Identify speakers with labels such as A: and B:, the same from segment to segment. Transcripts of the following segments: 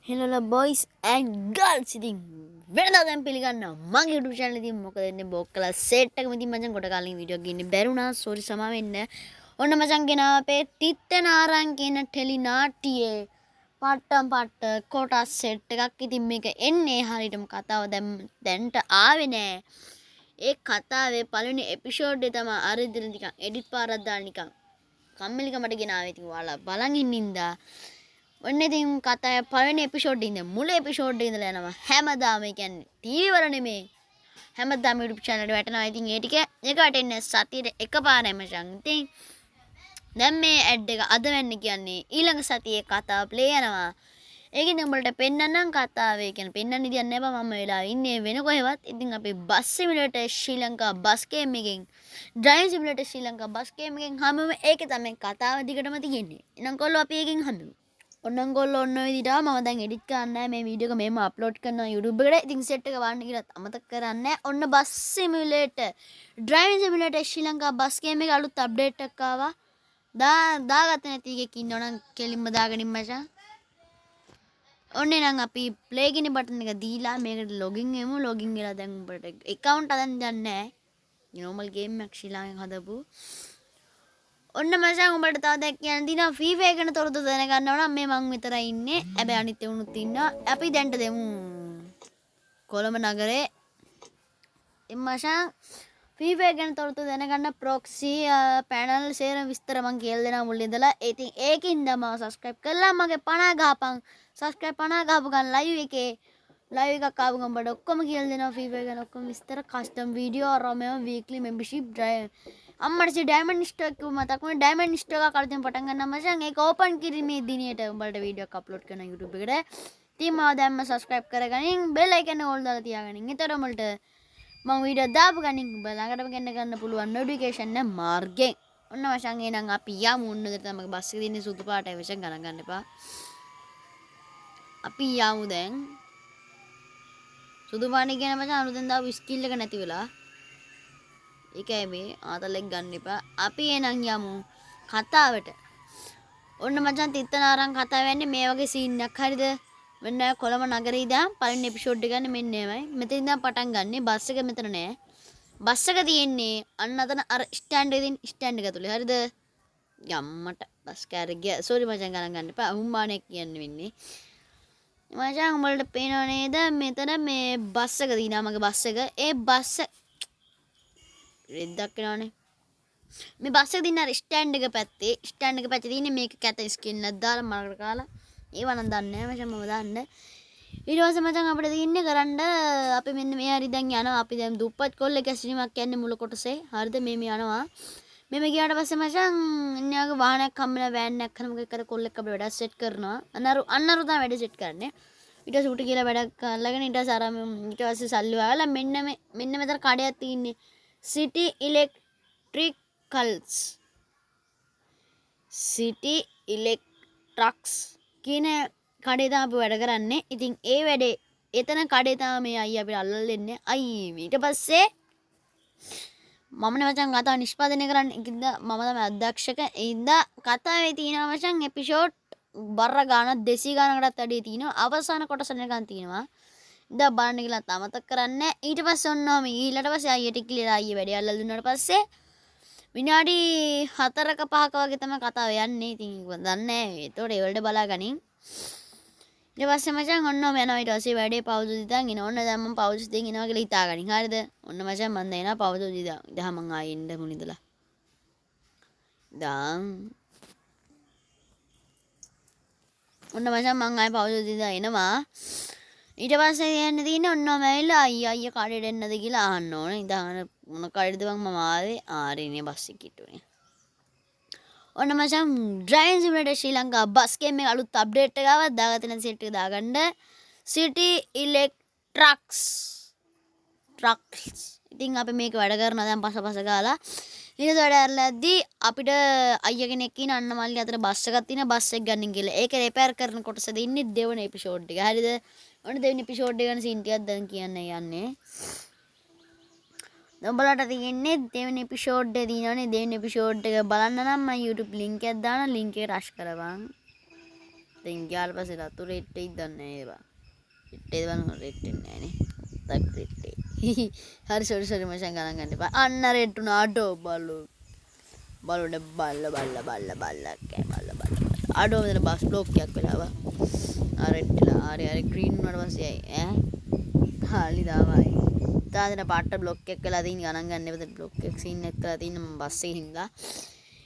A: Hello boys and girls ඉතින් වෙනදා දැන් පිළිගන්නවා මගේ YouTube channel ඉතින් මොකද වෙන්නේ බොක්කලා සෙට් එකම ඉතින් මචං කොට කාලින් වීඩියෝ එකක් ගින්න බැරුණා සෝරි සමා වෙන්න ඔන්න මචං ගෙනාව අපේ තිත්තනාරං කියන ටෙලි නාට්‍යයේ පට්ට කොටස් සෙට් එකක් ඉතින් මේක එන්නේ හරියටම කතාව දැන්ට ආවේ නෑ ඒ කතාවේ පළවෙනි එපිසෝඩ් එක තමයි අර ඉදිරිය නිකන් එඩිට් පාරක් දාලා නිකන් කම්මැලිකමට ගෙනාවේ ඉතින් ඔයාලා බලන් ඉන්නින්දා ඔන්න ඉතින් කතාවේ පළවෙනි එපිසෝඩ් ඉඳන් මුල එපිසෝඩ් එක ඉඳලා යනවා හැමදාම ඒ කියන්නේ ටීවී වල නෙමෙයි හැමදාම YouTube channel එකට වැටෙනවා ඉතින් ඒ ටික එක වැටෙන්නේ සතියේ එකපාරයි මචං ඉතින් දැන් මේ ඇඩ් එක අද වෙන්නේ කියන්නේ ඊළඟ සතියේ කතාව ප්ලේ යනවා ඒකෙන් උඹලට පෙන්නන්නම් කතාවේ කියන්නේ පෙන්නන්න ඉතින් නෑ බා මම වෙලා ඉන්නේ වෙන කොහෙවත් ඉතින් අපි බස් සිමුලේටර් ශ්‍රී ලංකා බස් ගේම් එකෙන් ඩ්‍රයිවිං සිමුලේටර් ශ්‍රී ලංකා බස් ගේම් එකෙන් හැමෝම ඒකේ තමයි කතාව දිගටම තියෙන්නේ එහෙනම් කොල්ලෝ අපි එකෙන් හම්බෙමු ඔන්න ගොල්ලෝ ඔන්න ඔය විදිහට මම දැන් එඩිට් කරන්න මේ වීඩියෝ එක මෙහෙම අප්ලෝඩ් කරනවා YouTube එකට. ඉතින් සෙට් එක වන්න කියලා අමතක කරන්නේ. ඔන්න බස් සිමුලේටර් ඩ්‍රයිවිං සිමුලේටර් ශ්‍රී ලංකා බස් ගේම් එකේ අලුත් අප්ඩේට් එකක් ආවා. දාගත්ත නැති එකක් ඉන්නවනම් කෙලින්ම දාගනින් මචං. ඔන්නේ නම් අපි ප්ලේ කියන බටන් එක දීලා මේකට ලොගින් එමු. ලොගින් වෙලා දැන් උඹට account හදන්න යන්නේ නැහැ. normal game එකක් ශ්‍රී ලංකාවෙන් හදපු. ඔන්න මචං උඹට තව දෙයක් කියන්න තියෙනවා FIFA ගැන තොරතුරු දැනගන්න ඕන නම් මේ මං විතරයි ඉන්නේ. හැබැයි අනිත් උනුත් ඉන්නවා. අපි දැන්ට දෙමු කොළඹ නගරේ. මචං FIFA ගැන තොරතුරු දැනගන්න proxy panel සේරම විස්තර මං කියලා දෙනවා මුලින් ඉඳලා. ඉතින් ඒකින්ද මම subscribe කළා මගේ 50 ගහපන්. subscribe 50 ගහපු ගමන් live එකක් ආව ගමන් උඹට ඔක්කොම කියලා දෙනවා FIFA ගැන ඔක්කොම විස්තර custom video Romeo weekly membership drive අම්මට ඩයමන්ඩ් ස්ටෝක් කිව්ව මතක් වුණා ඩයමන්ඩ් ස්ටෝක් එක කලින් පටන් ගන්න මචං ඒක ඕපන් කිරීමේ දිනේට උඹලට වීඩියෝ එකක් අප්ලෝඩ් කරන YouTube එකට ඉතින් මාව දැම්ම subscribe කරගනින් bell icon එක ඕල් දාලා තියාගනින් එතකොට උඹලට මම වීඩියෝ දාපු ගනින් උඹ ළඟටම ගන්න පුළුවන් notification එක මාර්ගෙන් ඔන්න මචං එහෙනම් අපි යමු උන්නද තමයි බස් එකේ ඉන්නේ සුදු පාටයි මචං ගණන් ගන්න එපා අපි යමු දැන් සුදු පාටේ කියන මචං අලුතෙන් දාපු ස්කිල් එක නැති වෙලා ඒකයි මේ ආතලෙක් ගන්න එපා. අපි එනං යමු කතාවට. ඔන්න මචං තිත්තනාරං කතාව යන්නේ මේ වගේ සීන් එකක් හරිද? මෙන්න කොළඹ නගරේ ඉඳන් පළවෙනි එපිසෝඩ් එක ගන්න මෙන්න එමය. මෙතන ඉඳන් පටන් ගන්නෙ බස් එක මෙතන නෑ. බස් එක තියෙන්නේ අන්න අතන අර ස්ටෑන්ඩ් එකේ තියෙන ස්ටෑන්ඩ් එක ඇතුලේ. හරිද? යම්මට බස් කාර් ගියා. සෝරි මචං ගණන් ගන්න එපා. අහුම්මානේ කියන්න වෙන්නේ. මචං උඹලට පේනව නේද? මෙතන මේ බස් එක තියෙනවා මගේ බස් එක. ඒ බස් රෙද්දක් වෙනවනේ මේ බස් එක දින්න අර ස්ටෑන්ඩ් එක පැත්තේ තියෙන්නේ මේක කැත ස්කින් එකක් දාලා මලකට කාලා ඒව නම් දන්නේ නැහැ මචං මම දාන්න ඊට පස්සේ මචං අපිට තියෙන්නේ කරන්න අපි මෙන්න මේ හරි දැන් යනවා අපි දැන් දුප්පත් කොල්ලෙක් ඇසිරීමක් යන්නේ මුල කොටසේ හරිද මේ යනවා මෙමෙ ගියාට පස්සේ මචං ඉන්නයාගේ වාහනයක් හම්බෙලා වෑන් එකක් හරි මොකක් කර කොල්ලෙක් අපිට වැඩ සෙට් කරනවා අන්නරු තමයි වැඩ සෙට් කරන්නේ ඊට පස්සේ උට කියලා වැඩක් කරලාගෙන ඊට පස්සේ අර ඊට පස්සේ සල්ලි වහලා මෙන්න මෙතන කඩයක් තියෙන්නේ City Electrics කියන කඩේ තමයි අපි වැඩ කරන්නේ. ඉතින් ඒ වැඩේ එතන කඩේ තමයි මේ අයියා අපිට අල්ලලා දෙන්නේ. ඊට පස්සේ මමනේ මචං කතාව නිෂ්පාදනය කරන්නේ. ඉතින් මම තමයි අධ්‍යක්ෂක. ඉඳා කතාවේ තියෙනවා මචං එපිසෝඩ් බර ගාන 200 ගානකටත් වැඩි තියෙනවා. අවසාන කොටස නිකන් තියෙනවා. ඉඳා බලන්න කියලා අමතක කරන්නේ. ඊට පස්සේ ඔන්නෝම ඊළඟට පස්සේ අයියට කියලා අයියේ වැඩේ අල්ලලා දුන්නාට පස්සේ විනාඩි 4ක 5ක වගේ තමයි කතාව යන්නේ. ඉතින් දන්නේ නැහැ. ඒතකොට ඒ වලට බලාගනින්. ඊට පස්සේ මචං ඔන්නෝම යනවා. ඊට පස්සේ වැඩේ පවුස් දිදාන් එනවා. ඔන්න දැන් මම පවුස් දෙන් එනවා කියලා හිතාගනින්. හරිද? ඔන්න මචං මම දැන් එනවා පවුස් දිදාන්. ඉතින් මම ආයෙ එන්න මුනිදලා. දාන් ඔන්න මචං මම ආයෙ පවුස් දිදාන් එනවා. ඊට පස්සේ යන්න තියෙන්නේ ඔන්නෝම ඇවිල්ලා අයියා කඩේට එන්නද කියලා අහන්න ඕනේ. ඉතින් මොන කඩේද බං මම ආවේ ආරේනේ බස් එකේ හිටුනේ. ඔන්න මචං ඩ්‍රයිවිං සිමුලේටර් ශ්‍රී ලංකා බස් ගේම් එක අලුත් අප්ඩේට් එකක් ආවා. දාගත්තේ නැති සෙට් එක දාගන්න. City Electrics. ඉතින් අපි මේක වැඩ කරනවා දැන් පස ගාලා. ඊට වැඩ කරලාදී අපිට අයියා කෙනෙක් ඉන්න අන්න මල්ලි අතර බස් එකක් තියෙන බස් එක ගන්නින් කියලා. ඒක රිපෙයාර් කරන කොටස දෙන්නේ දෙවන එපිසෝඩ් එක. හරිද? ඔන්න දෙවෙනි එපිසෝඩ් එක ගැන සීන් ටිකක් දැන් කියන්න යන්නේ. උඹලට තියෙන්නේ දෙවෙනි එපිසෝඩ් එක දිනවනේ දෙවෙනි එපිසෝඩ් එක බලන්න නම් මම YouTube link එකක් දාන link එක රෂ් කරපන්. දැන් ගියාට පස්සේ රතු රෙට් එකක් දන්නේ ඒවා. රෙට් එක බලන්න රෙට් එක නෑනේ. තක් රෙට් එක. හරි සෝරි මචං ගණන් ගන්න එපා. අන්න රෙට් උනාට බලු. බලුඩ බල්ල කෑ බල්ල. අඩෝ මෙතන බස් බ්ලොක් එකක් වෙලාවා. රෙට්ලා හරි ග්‍රීන් වුණාට පස්සේ ඈ හාලි දාමයි. තාදෙන පාට බ්ලොක් එකක් වෙලා තියෙන ගණන් ගන්න එපා. බ්ලොක් එකක් සීන් එකක් කරලා තියෙන මම බස් එකේ හින්දා.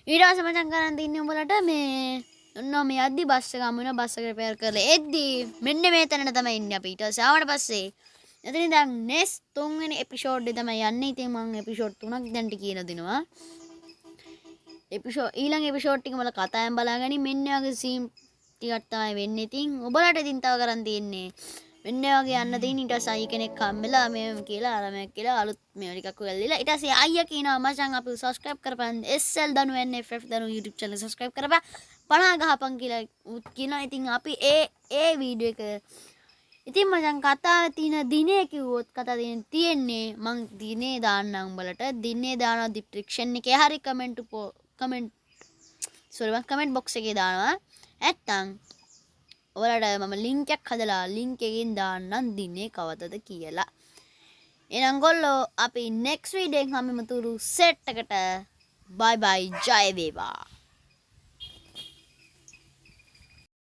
A: ඊට පස්සේ මචං කරන් තින්නේ උඹලට මේ ඔන්න මේ අද්දි බස් එක හමු වෙනවා. බස් එක රිපෙයාර් කරලා එද්දි මෙන්න මේ තැනට තමයි ඉන්නේ අපි. ඊට පස්සේ ආවට පස්සේ එතනින් දැන් නෙක්ස්ට් 3 වෙනි එපිසෝඩ් එක තමයි යන්නේ. ඉතින් මම එපිසෝඩ් 3ක් දැන්ට කියලා දෙනවා. ඊළඟ එපිසෝඩ් එක මල කතාවෙන් බලාගනි. මෙන්න වගේ සීන් ටිකක් තමයි වෙන්නේ. ඉතින් ඔබලට ඉතින් තව කරන් තියෙන්නේ මෙන්න වගේ යන්න තියෙන. ඊට පස්සේ අයිය කෙනෙක් හම්බෙලා මේ කියලා අරමයක් කියලා අලුත් මේ ටිකක් වෙල්ලිලා. ඊට පස්සේ අයියා කියනවා මචං අපි සබ්ස්ක්‍රයිබ් කරපන් SL දනු NFF දනු YouTube channel subscribe කරපන් 50 ගහපන් කියලා කියනවා. ඉතින් අපි ඒ වීඩියෝ එක ඉතින් මචං කතාවේ තියෙන දිනේ කිව්වොත් කතාව තියෙන්නේ මං දිනේ දාන්නම් උඹලට. දිනේ දානවා ඩිස්ක්‍රිප්ෂන් එකේ හරි කමෙන්ට් බොක්ස් එකේ දානවා. නැත්තම් ඔයාලට මම ලින්ක් එකක් හදලා ලින්ක් එකෙන් දාන්නම් දිනේ කවදද කියලා. එහෙනම් ගොල්ලෝ අපි next video එකෙන් හම්බෙමු තුරු සෙට් එකට. bye bye ජය වේවා.